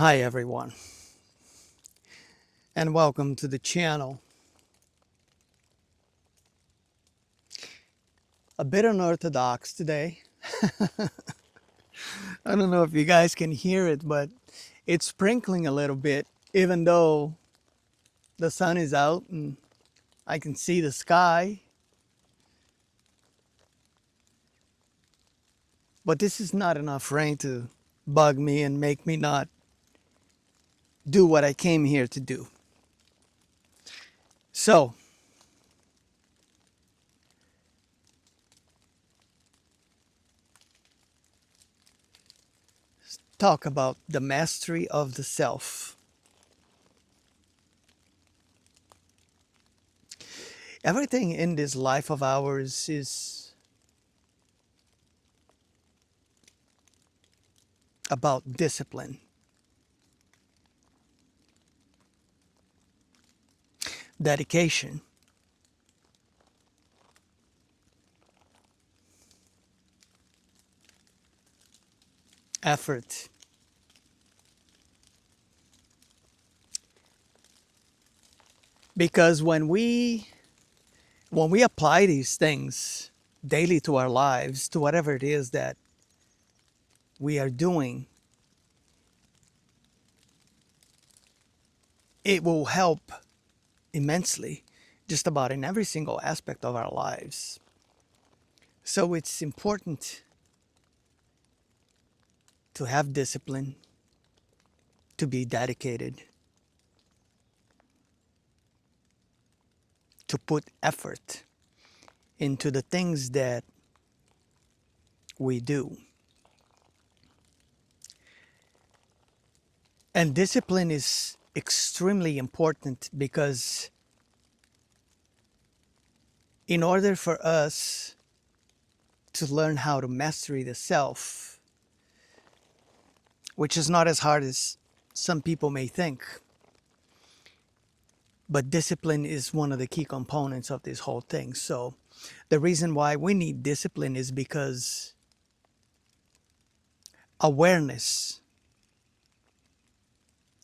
Hi everyone, and welcome to the channel. A bit unorthodox today. I don't know if you guys can hear it, but it's sprinkling a little bit, even though the sun is out and I can see the sky. But this is not enough rain to bug me and make me not do what I came here to do. So, talk about the mastery of the self. Everything in this life of ours is about discipline. Dedication, effort. Because when we apply these things daily to our lives, to whatever it is that we are doing, it will help immensely just about in every single aspect of our lives. So it's important to have discipline, to be dedicated, to put effort into the things that we do. And discipline is extremely important because in order for us to learn how to master the self, which is not as hard as some people may think, but discipline is one of the key components of this whole thing. So the reason why we need discipline is because awareness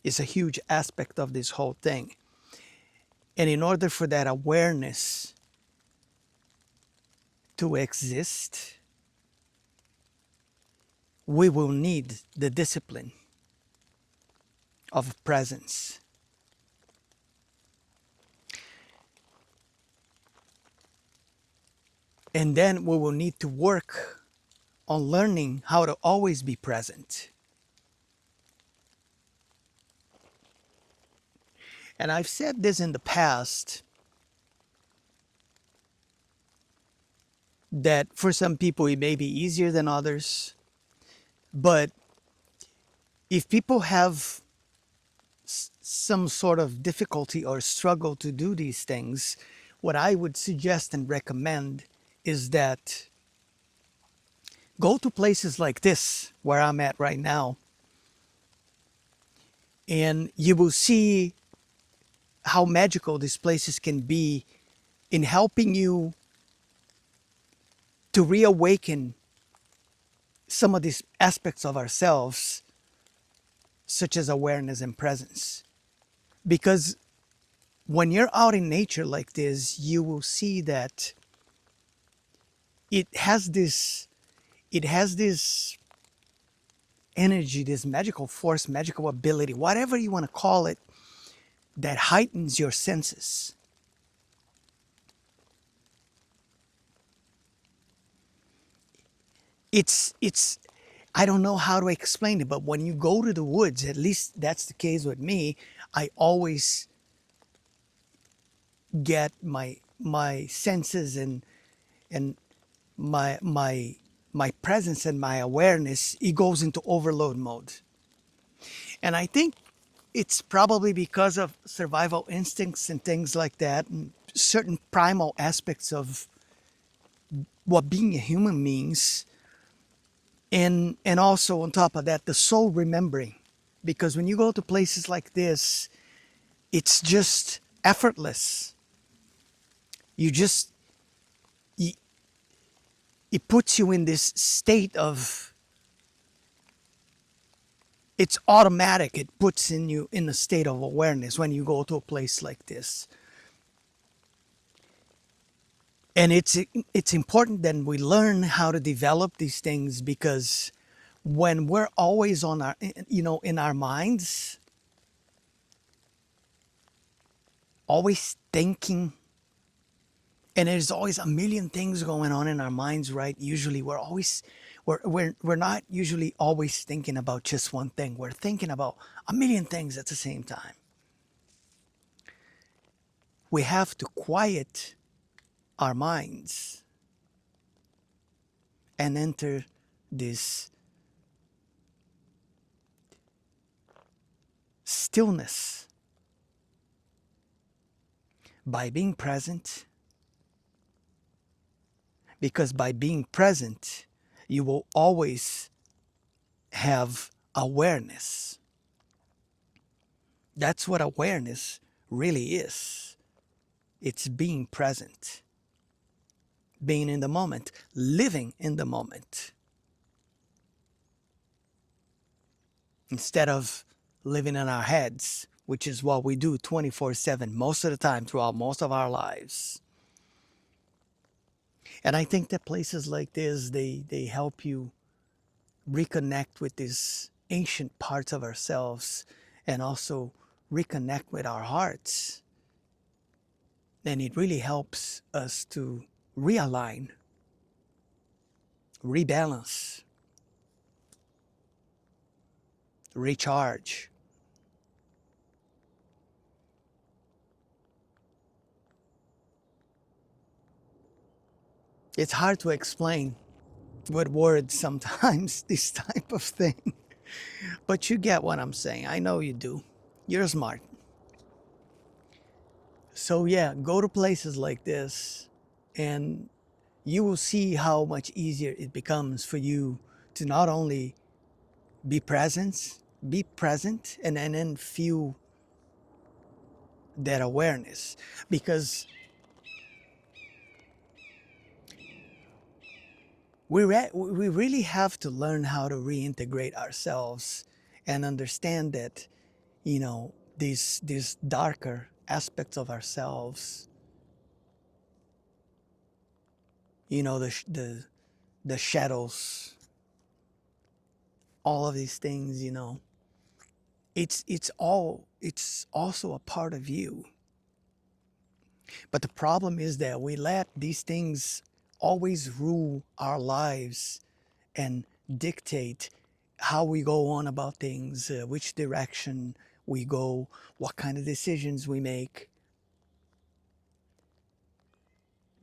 is a huge aspect of this whole thing. And in order for that awareness to exist, we will need the discipline of presence. And then we will need to work on learning how to always be present. And I've said this in the past that for some people it may be easier than others. But if people have some sort of difficulty or struggle to do these things, what I would suggest and recommend is that go to places like this, where I'm at right now, and you will see how magical these places can be in helping you to reawaken some of these aspects of ourselves, such as awareness and presence. Because when you're out in nature like this, you will see that it has this it has this energy, this magical force, magical ability, whatever you want to call it, that heightens your senses. It's I don't know how to explain it, but when you go to the woods, at least that's the case with me, I always get my senses and my presence and my awareness, it goes into overload mode. And I think it's probably because of survival instincts and things like that, and certain primal aspects of what being a human means. And also on top of that, the soul remembering. Because when you go to places like this, it's just effortless. You just, it puts you in this state of It's automatic. It puts in you in a state of awareness when you go to a place like this. And it's important that we learn how to develop these things, because when we're always on our, in our minds, always thinking, and there's always a million things going on in our minds, right? Usually we're not usually always thinking about just one thing. We're thinking about a million things at the same time. We have to quiet our minds and enter this stillness by being present, because by being present, you will always have awareness. That's what awareness really is. It's being present, being in the moment, living in the moment, instead of living in our heads, which is what we do 24/7 most of the time throughout most of our lives. And I think that places like this, they help you reconnect with these ancient parts of ourselves, and also reconnect with our hearts. And it really helps us to realign, rebalance, recharge. It's hard to explain with words sometimes, this type of thing. But you get what I'm saying. I know you do. You're smart. So yeah, go to places like this, and you will see how much easier it becomes for you to not only be present, and then feel that awareness. Because we really have to learn how to reintegrate ourselves and understand that, these darker aspects of ourselves, the shadows, all of these things, it's also a part of you. But the problem is that we let these things always rule our lives and dictate how we go on about things, which direction we go, what kind of decisions we make.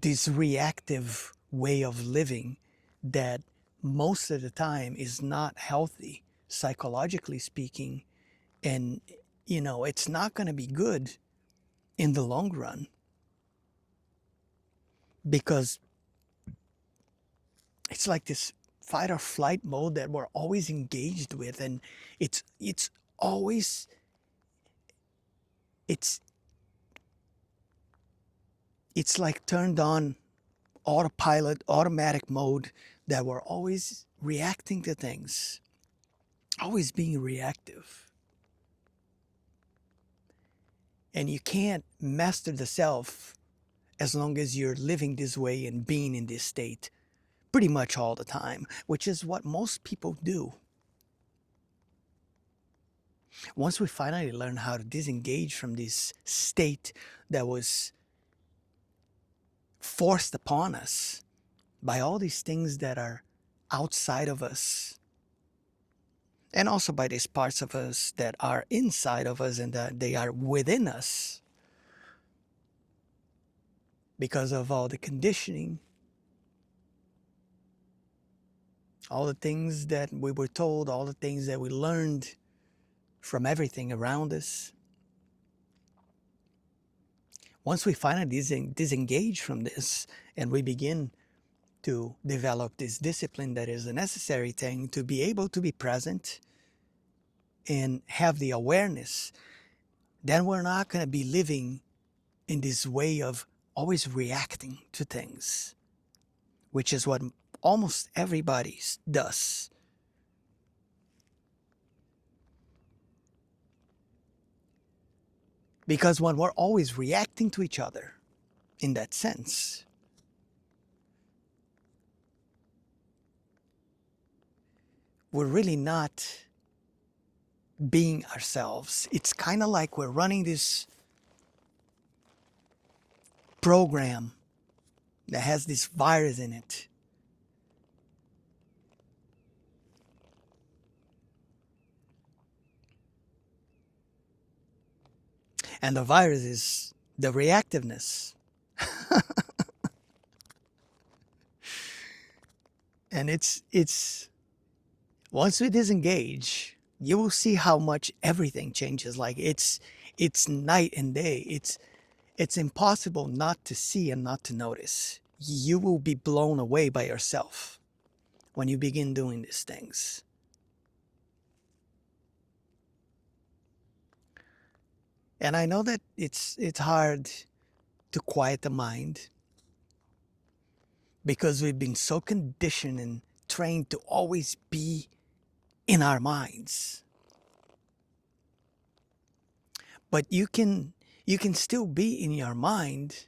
This reactive way of living that most of the time is not healthy, psychologically speaking. And, it's not going to be good in the long run, because it's like this fight or flight mode that we're always engaged with. And it's always, it's it's like turned on autopilot, automatic mode, that we're always reacting to things, always being reactive. And you can't master the self as long as you're living this way and being in this state pretty much all the time, which is what most people do. Once we finally learn how to disengage from this state that was forced upon us by all these things that are outside of us, and also by these parts of us that are inside of us and that they are within us, because of all the conditioning, all the things that we were told, all the things that we learned from everything around us. Once we finally disengage from this, and we begin to develop this discipline that is a necessary thing to be able to be present and have the awareness, then we're not going to be living in this way of always reacting to things, which is what almost everybody does. Because when we're always reacting to each other in that sense, we're really not being ourselves. It's kind of like we're running this program that has this virus in it. And the virus is the reactiveness. And it's once we disengage, you will see how much everything changes. Like it's night and day. It's impossible not to see and not to notice. You will be blown away by yourself when you begin doing these things. And I know that it's hard to quiet the mind because we've been so conditioned and trained to always be in our minds. But you can still be in your mind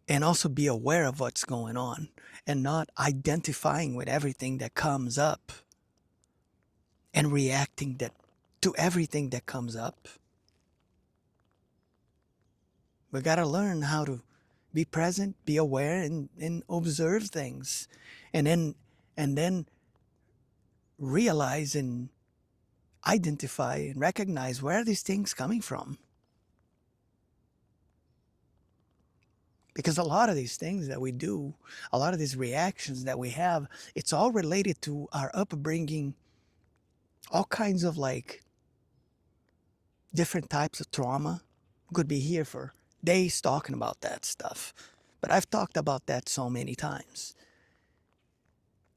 and also be aware of what's going on and not identifying with everything that comes up and reacting that to everything that comes up. We got to learn how to be present, be aware, and observe things, and then realize and identify and recognize where are these things coming from. Because a lot of these things that we do, a lot of these reactions that we have, it's all related to our upbringing, all kinds of like different types of trauma. Could be here for days talking about that stuff. But I've talked about that so many times.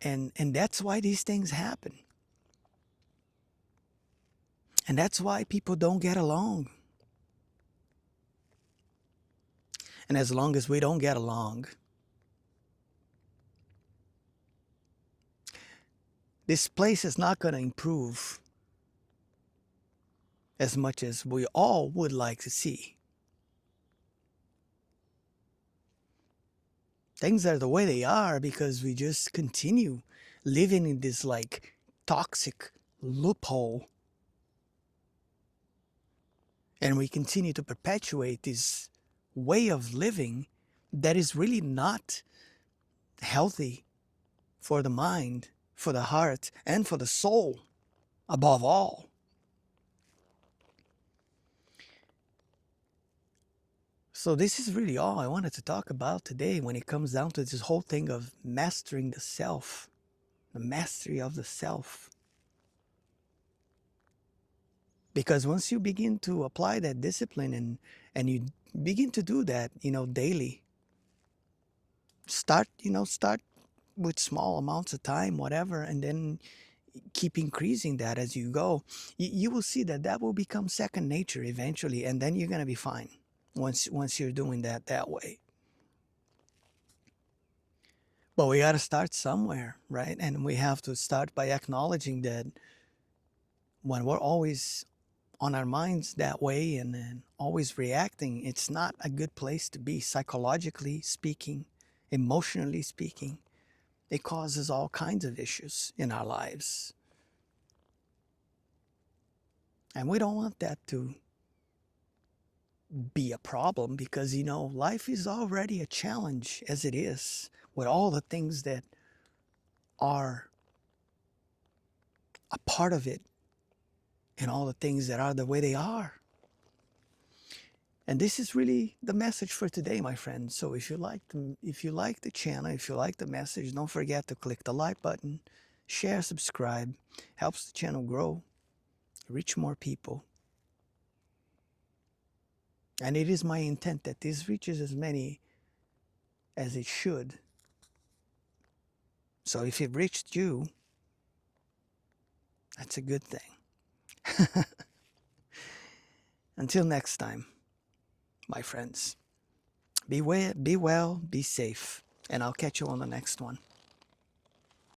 And that's why these things happen. And that's why people don't get along. And as long as we don't get along, this place is not going to improve as much as we all would like to see. Things are the way they are because we just continue living in this like toxic loophole. And we continue to perpetuate this way of living that is really not healthy for the mind, for the heart, and for the soul, above all. So this is really all I wanted to talk about today when it comes down to this whole thing of mastering the self, the mastery of the self. Because once you begin to apply that discipline and you begin to do that, daily, start with small amounts of time, whatever, and then keep increasing that as you go. You will see that will become second nature eventually, and then you're going to be fine once you're doing that way. But we got to start somewhere, right? And we have to start by acknowledging that when we're always on our minds that way and then always reacting, it's not a good place to be, psychologically speaking, emotionally speaking. It causes all kinds of issues in our lives. And we don't want that to be a problem because, life is already a challenge as it is, with all the things that are a part of it and all the things that are the way they are. And this is really the message for today, my friends. So if you like the channel, if you like the message, don't forget to click the like button, share, subscribe. Helps the channel grow, reach more people. And it is my intent that this reaches as many as it should. So if it reached you, that's a good thing. Until next time, my friends, be well, be safe, and I'll catch you on the next one.